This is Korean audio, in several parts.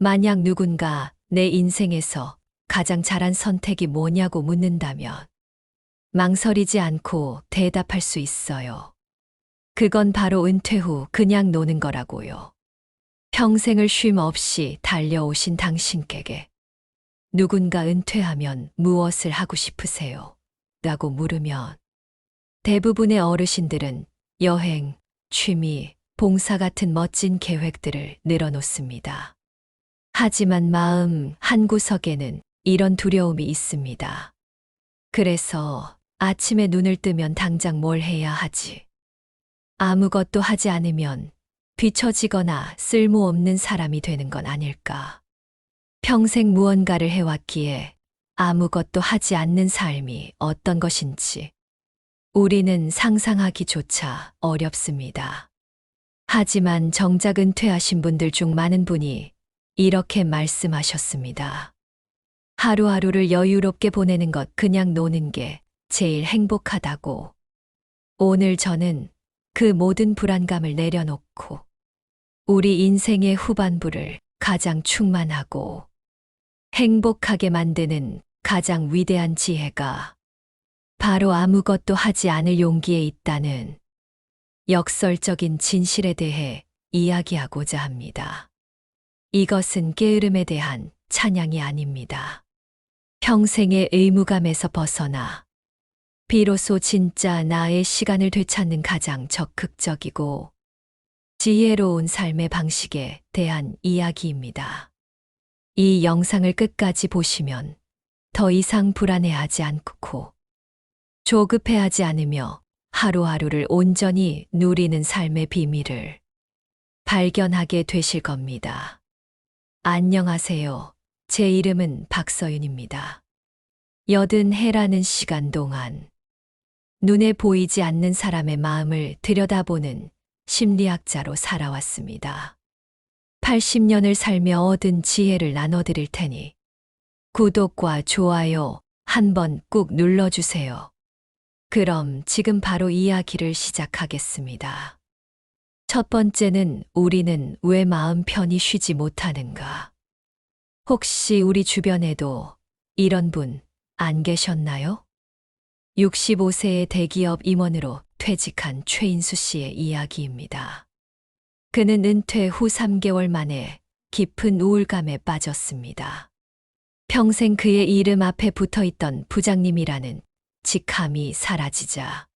만약 누군가 내 인생에서 가장 잘한 선택이 뭐냐고 묻는다면 망설이지 않고 대답할 수 있어요. 그건 바로 은퇴 후 그냥 노는 거라고요. 평생을 쉼 없이 달려오신 당신께게 누군가 은퇴하면 무엇을 하고 싶으세요? 라고 물으면 대부분의 어르신들은 여행, 취미, 봉사 같은 멋진 계획들을 늘어놓습니다. 하지만 마음 한구석에는 이런 두려움이 있습니다. 그래서 아침에 눈을 뜨면 당장 뭘 해야 하지? 아무것도 하지 않으면 뒤처지거나 쓸모없는 사람이 되는 건 아닐까? 평생 무언가를 해왔기에 아무것도 하지 않는 삶이 어떤 것인지 우리는 상상하기조차 어렵습니다. 하지만 정작 은퇴하신 분들 중 많은 분이 이렇게 말씀하셨습니다. 하루하루를 여유롭게 보내는 것, 그냥 노는 게 제일 행복하다고. 오늘 저는 그 모든 불안감을 내려놓고 우리 인생의 후반부를 가장 충만하고 행복하게 만드는 가장 위대한 지혜가 바로 아무것도 하지 않을 용기에 있다는 역설적인 진실에 대해 이야기하고자 합니다. 이것은 게으름에 대한 찬양이 아닙니다. 평생의 의무감에서 벗어나 비로소 진짜 나의 시간을 되찾는 가장 적극적이고 지혜로운 삶의 방식에 대한 이야기입니다. 이 영상을 끝까지 보시면 더 이상 불안해하지 않고 조급해하지 않으며 하루하루를 온전히 누리는 삶의 비밀을 발견하게 되실 겁니다. 안녕하세요. 제 이름은 박서윤입니다. 80해라는 시간 동안 눈에 보이지 않는 사람의 마음을 들여다보는 심리학자로 살아왔습니다. 80년을 살며 얻은 지혜를 나눠드릴 테니 구독과 좋아요 한번 꾹 눌러주세요. 그럼 지금 바로 이야기를 시작하겠습니다. 첫 번째는 우리는 왜 마음 편히 쉬지 못하는가? 혹시 우리 주변에도 이런 분 안 계셨나요? 65세의 대기업 임원으로 퇴직한 최인수 씨의 이야기입니다. 그는 은퇴 후 3개월 만에 깊은 우울감에 빠졌습니다. 평생 그의 이름 앞에 붙어 있던 부장님이라는 직함이 사라지자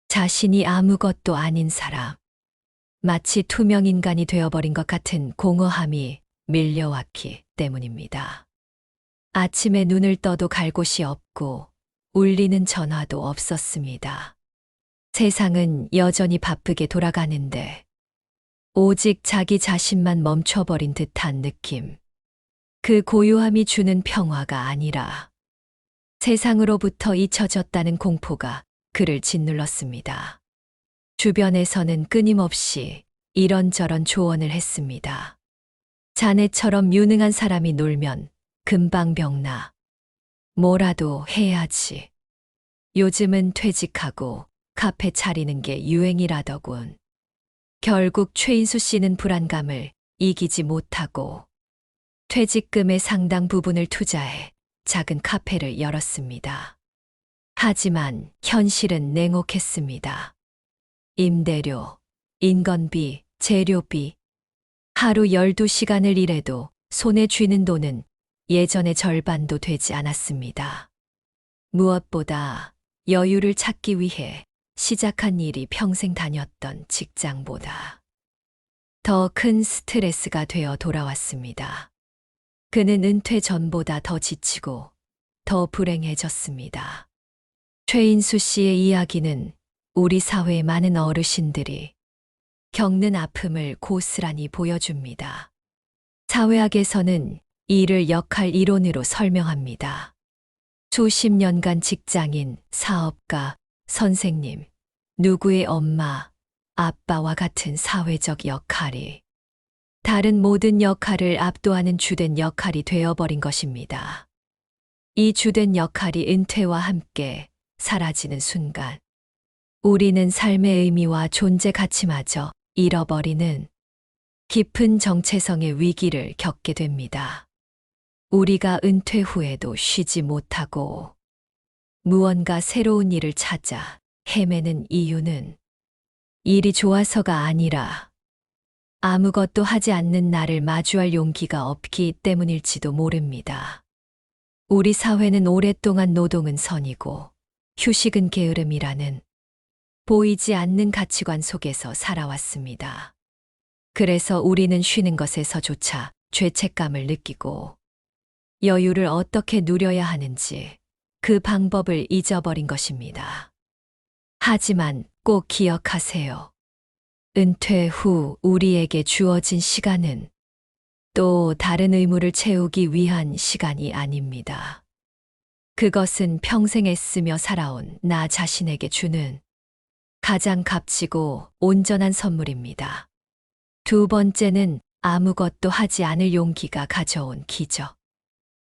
자신이 아무것도 아닌 사람, 마치 투명인간이 되어버린 것 같은 공허함이 밀려왔기 때문입니다. 아침에 눈을 떠도 갈 곳이 없고 울리는 전화도 없었습니다. 세상은 여전히 바쁘게 돌아가는데 오직 자기 자신만 멈춰버린 듯한 느낌. 그 고요함이 주는 평화가 아니라 세상으로부터 잊혀졌다는 공포가 그를 짓눌렀습니다. 주변에서는 끊임없이 이런저런 조언을 했습니다. 자네처럼 유능한 사람이 놀면 금방 병나. 뭐라도 해야지. 요즘은 퇴직하고 카페 차리는 게 유행이라더군. 결국 최인수 씨는 불안감을 이기지 못하고 퇴직금의 상당 부분을 투자해 작은 카페를 열었습니다. 하지만 현실은 냉혹했습니다. 임대료, 인건비, 재료비, 하루 12시간을 일해도 손에 쥐는 돈은 예전의 절반도 되지 않았습니다. 무엇보다 여유를 찾기 위해 시작한 일이 평생 다녔던 직장보다 더 큰 스트레스가 되어 돌아왔습니다. 그는 은퇴 전보다 더 지치고 더 불행해졌습니다. 최인수 씨의 이야기는 우리 사회의 많은 어르신들이 겪는 아픔을 고스란히 보여줍니다. 사회학에서는 이를 역할 이론으로 설명합니다. 수십 년간 직장인, 사업가, 선생님, 누구의 엄마, 아빠와 같은 사회적 역할이 다른 모든 역할을 압도하는 주된 역할이 되어버린 것입니다. 이 주된 역할이 은퇴와 함께 사라지는 순간 우리는 삶의 의미와 존재 가치마저 잃어버리는 깊은 정체성의 위기를 겪게 됩니다. 우리가 은퇴 후에도 쉬지 못하고 무언가 새로운 일을 찾아 헤매는 이유는 일이 좋아서가 아니라 아무것도 하지 않는 나를 마주할 용기가 없기 때문일지도 모릅니다. 우리 사회는 오랫동안 노동은 선이고 휴식은 게으름이라는 보이지 않는 가치관 속에서 살아왔습니다. 그래서 우리는 쉬는 것에서조차 죄책감을 느끼고 여유를 어떻게 누려야 하는지 그 방법을 잊어버린 것입니다. 하지만 꼭 기억하세요. 은퇴 후 우리에게 주어진 시간은 또 다른 의무를 채우기 위한 시간이 아닙니다. 그것은 평생 애쓰며 살아온 나 자신에게 주는 가장 값지고 온전한 선물입니다. 두 번째는 아무것도 하지 않을 용기가 가져온 기적.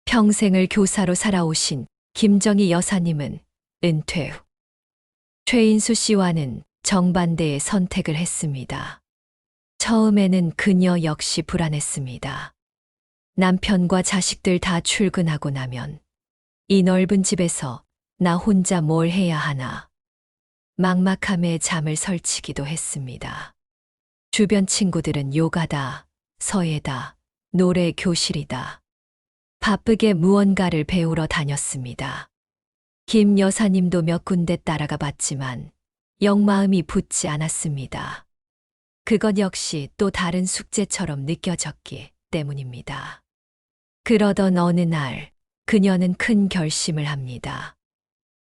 평생을 교사로 살아오신 김정희 여사님은 은퇴 후 최인수 씨와는 정반대의 선택을 했습니다. 처음에는 그녀 역시 불안했습니다. 남편과 자식들 다 출근하고 나면 이 넓은 집에서 나 혼자 뭘 해야 하나. 막막함에 잠을 설치기도 했습니다. 주변 친구들은 요가다, 서예다, 노래 교실이다. 바쁘게 무언가를 배우러 다녔습니다. 김 여사님도 몇 군데 따라가 봤지만 영 마음이 붙지 않았습니다. 그것 역시 또 다른 숙제처럼 느껴졌기 때문입니다. 그러던 어느 날 그녀는 큰 결심을 합니다.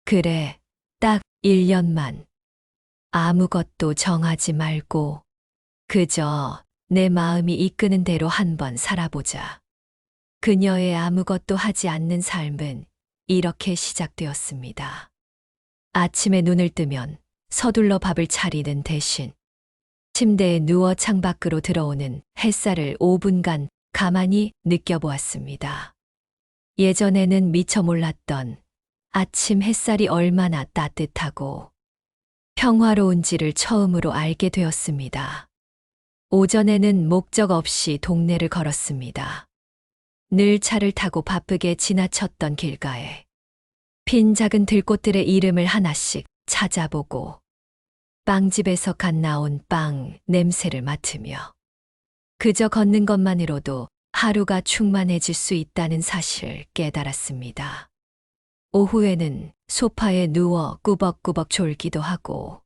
그래, 딱 1년만 아무것도 정하지 말고 그저 내 마음이 이끄는 대로 한번 살아보자. 그녀의 아무것도 하지 않는 삶은 이렇게 시작되었습니다. 아침에 눈을 뜨면 서둘러 밥을 차리는 대신 침대에 누워 창밖으로 들어오는 햇살을 5분간 가만히 느껴보았습니다. 예전에는 미처 몰랐던 아침 햇살이 얼마나 따뜻하고 평화로운지를 처음으로 알게 되었습니다. 오전에는 목적 없이 동네를 걸었습니다. 늘 차를 타고 바쁘게 지나쳤던 길가에 핀 작은 들꽃들의 이름을 하나씩 찾아보고 빵집에서 갓 나온 빵 냄새를 맡으며 그저 걷는 것만으로도 하루가 충만해질 수 있다는 사실을 깨달았습니다. 오후에는 소파에 누워 꾸벅꾸벅 졸기도 하고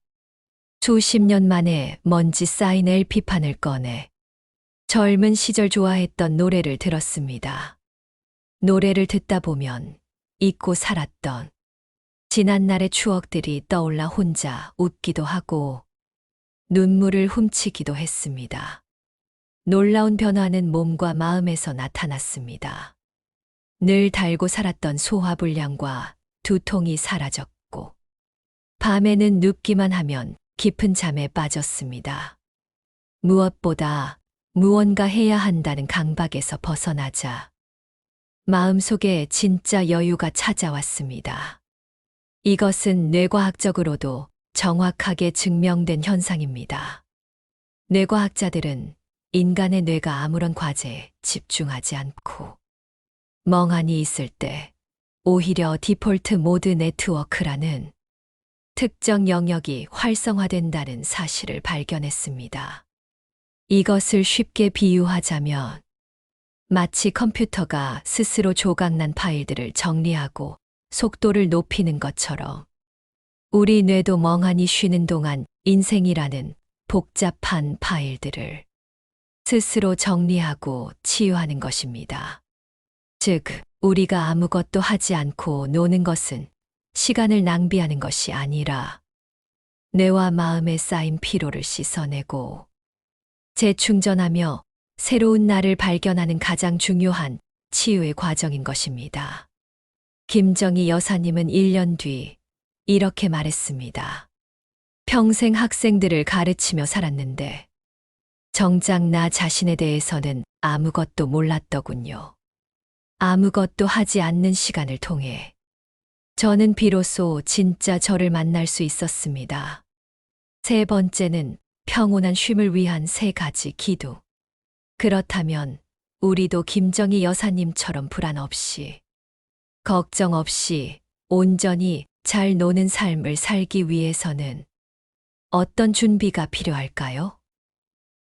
수십 년 만에 먼지 쌓인 LP판을 꺼내 젊은 시절 좋아했던 노래를 들었습니다. 노래를 듣다 보면 잊고 살았던 지난날의 추억들이 떠올라 혼자 웃기도 하고 눈물을 훔치기도 했습니다. 놀라운 변화는 몸과 마음에서 나타났습니다. 늘 달고 살았던 소화불량과 두통이 사라졌고 밤에는 눕기만 하면 깊은 잠에 빠졌습니다. 무엇보다 무언가 해야 한다는 강박에서 벗어나자 마음속에 진짜 여유가 찾아왔습니다. 이것은 뇌과학적으로도 정확하게 증명된 현상입니다. 뇌과학자들은 인간의 뇌가 아무런 과제에 집중하지 않고 멍하니 있을 때 오히려 디폴트 모드 네트워크라는 특정 영역이 활성화된다는 사실을 발견했습니다. 이것을 쉽게 비유하자면 마치 컴퓨터가 스스로 조각난 파일들을 정리하고 속도를 높이는 것처럼 우리 뇌도 멍하니 쉬는 동안 인생이라는 복잡한 파일들을 스스로 정리하고 치유하는 것입니다. 즉, 우리가 아무것도 하지 않고 노는 것은 시간을 낭비하는 것이 아니라 뇌와 마음에 쌓인 피로를 씻어내고 재충전하며 새로운 나를 발견하는 가장 중요한 치유의 과정인 것입니다. 김정희 여사님은 1년 뒤 이렇게 말했습니다. 평생 학생들을 가르치며 살았는데 정작 나 자신에 대해서는 아무것도 몰랐더군요. 아무것도 하지 않는 시간을 통해 저는 비로소 진짜 저를 만날 수 있었습니다. 세 번째는 평온한 쉼을 위한 3가지 기도. 그렇다면 우리도 김정희 여사님처럼 불안 없이, 걱정 없이 온전히 잘 노는 삶을 살기 위해서는 어떤 준비가 필요할까요?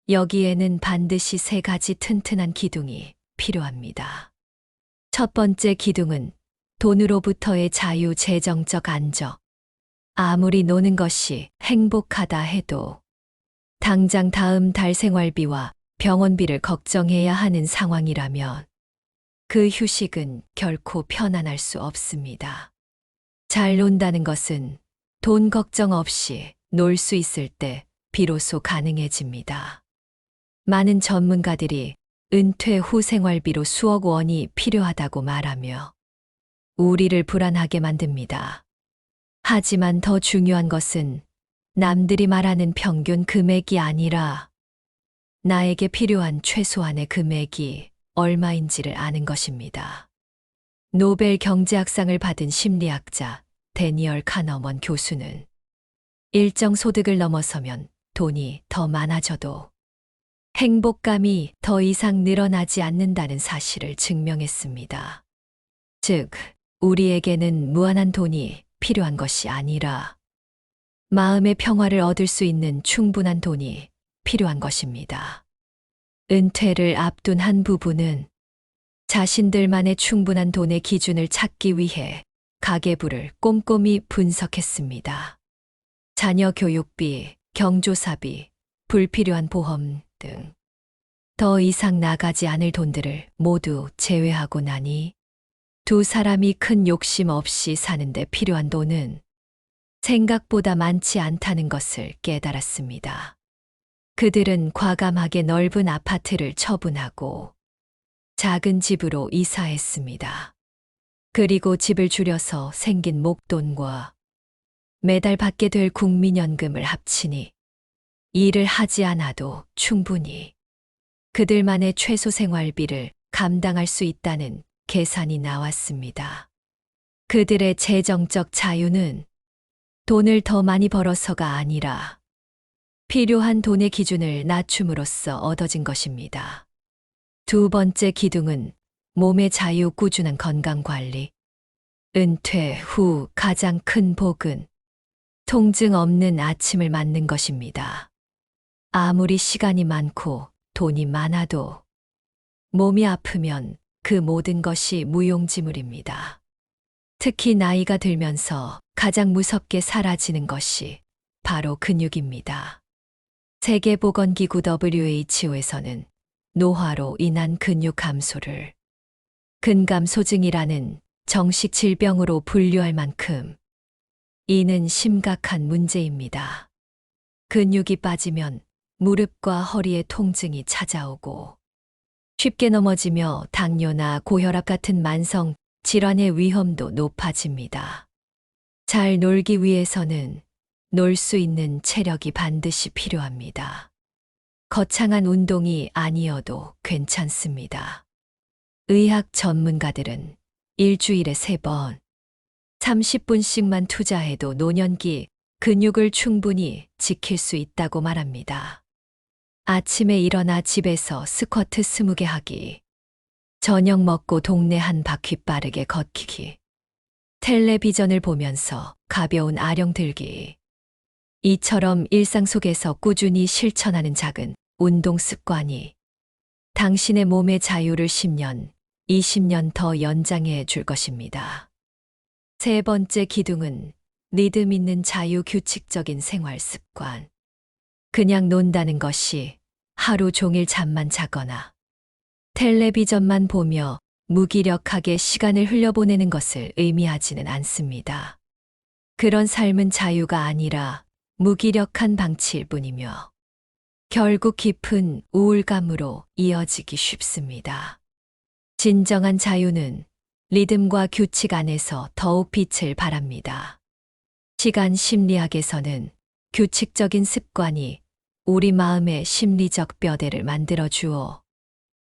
여기에는 반드시 세 가지 튼튼한 기둥이 필요합니다. 첫 번째 기둥은 돈으로부터의 자유, 재정적 안정. 아무리 노는 것이 행복하다 해도 당장 다음 달 생활비와 병원비를 걱정해야 하는 상황이라면 그 휴식은 결코 편안할 수 없습니다. 잘 논다는 것은 돈 걱정 없이 놀 수 있을 때 비로소 가능해집니다. 많은 전문가들이 은퇴 후 생활비로 수억 원이 필요하다고 말하며 우리를 불안하게 만듭니다. 하지만 더 중요한 것은 남들이 말하는 평균 금액이 아니라 나에게 필요한 최소한의 금액이 얼마인지를 아는 것입니다. 노벨 경제학상을 받은 심리학자 데니얼 카너먼 교수는 일정 소득을 넘어서면 돈이 더 많아져도 행복감이 더 이상 늘어나지 않는다는 사실을 증명했습니다. 즉, 우리에게는 무한한 돈이 필요한 것이 아니라 마음의 평화를 얻을 수 있는 충분한 돈이 필요한 것입니다. 은퇴를 앞둔 한 부부는 자신들만의 충분한 돈의 기준을 찾기 위해 가계부를 꼼꼼히 분석했습니다. 자녀 교육비, 경조사비, 불필요한 보험 등 더 이상 나가지 않을 돈들을 모두 제외하고 나니 두 사람이 큰 욕심 없이 사는데 필요한 돈은 생각보다 많지 않다는 것을 깨달았습니다. 그들은 과감하게 넓은 아파트를 처분하고 작은 집으로 이사했습니다. 그리고 집을 줄여서 생긴 목돈과 매달 받게 될 국민연금을 합치니 일을 하지 않아도 충분히 그들만의 최소 생활비를 감당할 수 있다는 계산이 나왔습니다. 그들의 재정적 자유는 돈을 더 많이 벌어서가 아니라 필요한 돈의 기준을 낮춤으로써 얻어진 것입니다. 두 번째 기둥은 몸의 자유, 꾸준한 건강관리. 은퇴 후 가장 큰 복은 통증 없는 아침을 맞는 것입니다. 아무리 시간이 많고 돈이 많아도 몸이 아프면 그 모든 것이 무용지물입니다. 특히 나이가 들면서 가장 무섭게 사라지는 것이 바로 근육입니다. 세계보건기구 WHO에서는 노화로 인한 근육 감소를 근감소증이라는 정식 질병으로 분류할 만큼 이는 심각한 문제입니다. 근육이 빠지면 무릎과 허리에 통증이 찾아오고 쉽게 넘어지며 당뇨나 고혈압 같은 만성 질환의 위험도 높아집니다. 잘 놀기 위해서는 놀 수 있는 체력이 반드시 필요합니다. 거창한 운동이 아니어도 괜찮습니다. 의학 전문가들은 일주일에 3번, 30분씩만 투자해도 노년기 근육을 충분히 지킬 수 있다고 말합니다. 아침에 일어나 집에서 스쿼트 20개 하기, 저녁 먹고 동네 한 바퀴 빠르게 걷기, 텔레비전을 보면서 가벼운 아령 들기. 이처럼 일상 속에서 꾸준히 실천하는 작은 운동 습관이 당신의 몸의 자유를 10년, 20년 더 연장해 줄 것입니다. 세 번째 기둥은 리듬 있는 자유, 규칙적인 생활 습관. 그냥 논다는 것이 하루 종일 잠만 자거나 텔레비전만 보며 무기력하게 시간을 흘려보내는 것을 의미하지는 않습니다. 그런 삶은 자유가 아니라 무기력한 방치일 뿐이며 결국 깊은 우울감으로 이어지기 쉽습니다. 진정한 자유는 리듬과 규칙 안에서 더욱 빛을 발합니다. 시간 심리학에서는 규칙적인 습관이 우리 마음의 심리적 뼈대를 만들어 주어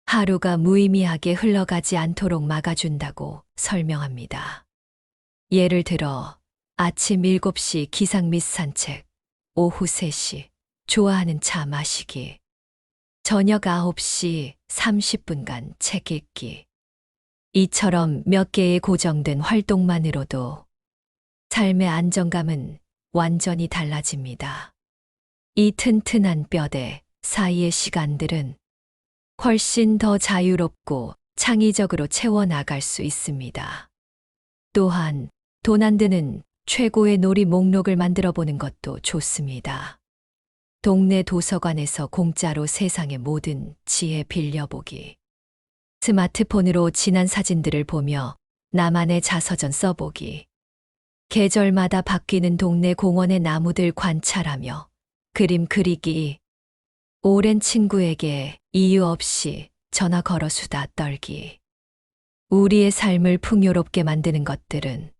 하루가 무의미하게 흘러가지 않도록 막아준다고 설명합니다. 예를 들어 아침 7시 기상 및 산책, 오후 3시 좋아하는 차 마시기, 저녁 9시 30분간 책 읽기. 이처럼 몇 개의 고정된 활동만으로도 삶의 안정감은 완전히 달라집니다. 이 튼튼한 뼈대 사이의 시간들은 훨씬 더 자유롭고 창의적으로 채워나갈 수 있습니다. 또한 돈 안 드는 최고의 놀이 목록을 만들어 보는 것도 좋습니다. 동네 도서관에서 공짜로 세상의 모든 지혜 빌려보기. 스마트폰으로 지난 사진들을 보며 나만의 자서전 써보기. 계절마다 바뀌는 동네 공원의 나무들 관찰하며 그림 그리기. 오랜 친구에게 이유 없이 전화 걸어 수다 떨기. 우리의 삶을 풍요롭게 만드는 것들은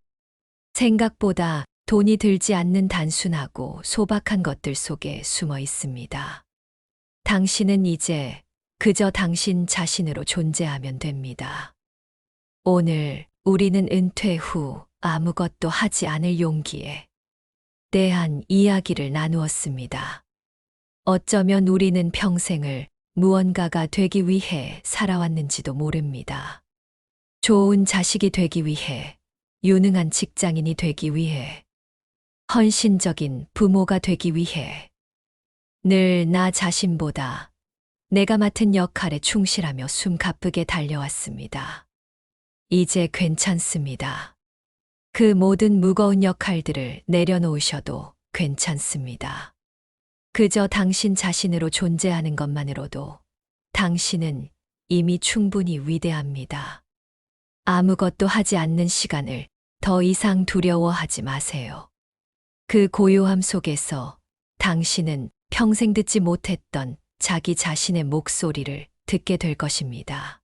생각보다 돈이 들지 않는 단순하고 소박한 것들 속에 숨어 있습니다. 당신은 이제 그저 당신 자신으로 존재하면 됩니다. 오늘 우리는 은퇴 후 아무것도 하지 않을 용기에 대한 이야기를 나누었습니다. 어쩌면 우리는 평생을 무언가가 되기 위해 살아왔는지도 모릅니다. 좋은 자식이 되기 위해, 유능한 직장인이 되기 위해, 헌신적인 부모가 되기 위해, 늘 나 자신보다 내가 맡은 역할에 충실하며 숨가쁘게 달려왔습니다. 이제 괜찮습니다. 그 모든 무거운 역할들을 내려놓으셔도 괜찮습니다. 그저 당신 자신으로 존재하는 것만으로도 당신은 이미 충분히 위대합니다. 아무것도 하지 않는 시간을 더 이상 두려워하지 마세요. 그 고요함 속에서 당신은 평생 듣지 못했던 자기 자신의 목소리를 듣게 될 것입니다.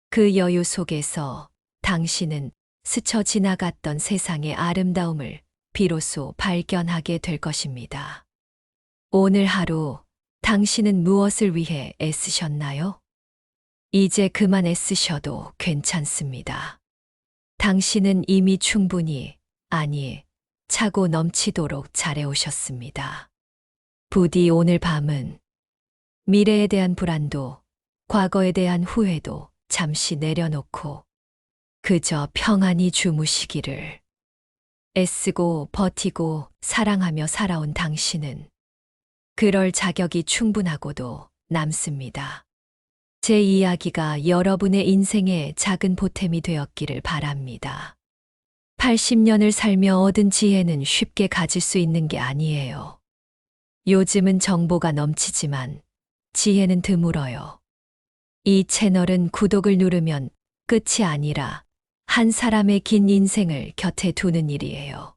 그 여유 속에서 당신은 스쳐 지나갔던 세상의 아름다움을 비로소 발견하게 될 것입니다. 오늘 하루 당신은 무엇을 위해 애쓰셨나요? 이제 그만 애쓰셔도 괜찮습니다. 당신은 이미 충분히, 아니, 차고 넘치도록 잘해오셨습니다. 부디 오늘 밤은 미래에 대한 불안도, 과거에 대한 후회도 잠시 내려놓고 그저 평안히 주무시기를. 애쓰고 버티고 사랑하며 살아온 당신은 그럴 자격이 충분하고도 남습니다. 제 이야기가 여러분의 인생의 작은 보탬이 되었기를 바랍니다. 80년을 살며 얻은 지혜는 쉽게 가질 수 있는 게 아니에요. 요즘은 정보가 넘치지만 지혜는 드물어요. 이 채널은 구독을 누르면 끝이 아니라 한 사람의 긴 인생을 곁에 두는 일이에요.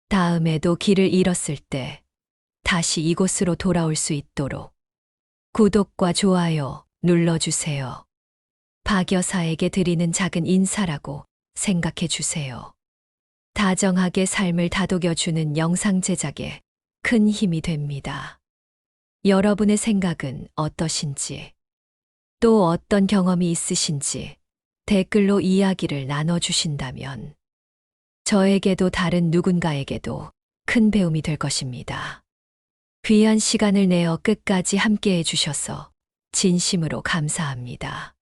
다음에도 길을 잃었을 때 다시 이곳으로 돌아올 수 있도록 구독과 좋아요 눌러주세요. 박 여사에게 드리는 작은 인사라고 생각해 주세요. 다정하게 삶을 다독여주는 영상 제작에 큰 힘이 됩니다. 여러분의 생각은 어떠신지, 또 어떤 경험이 있으신지 댓글로 이야기를 나눠주신다면 저에게도 다른 누군가에게도 큰 배움이 될 것입니다. 귀한 시간을 내어 끝까지 함께 해주셔서 진심으로 감사합니다.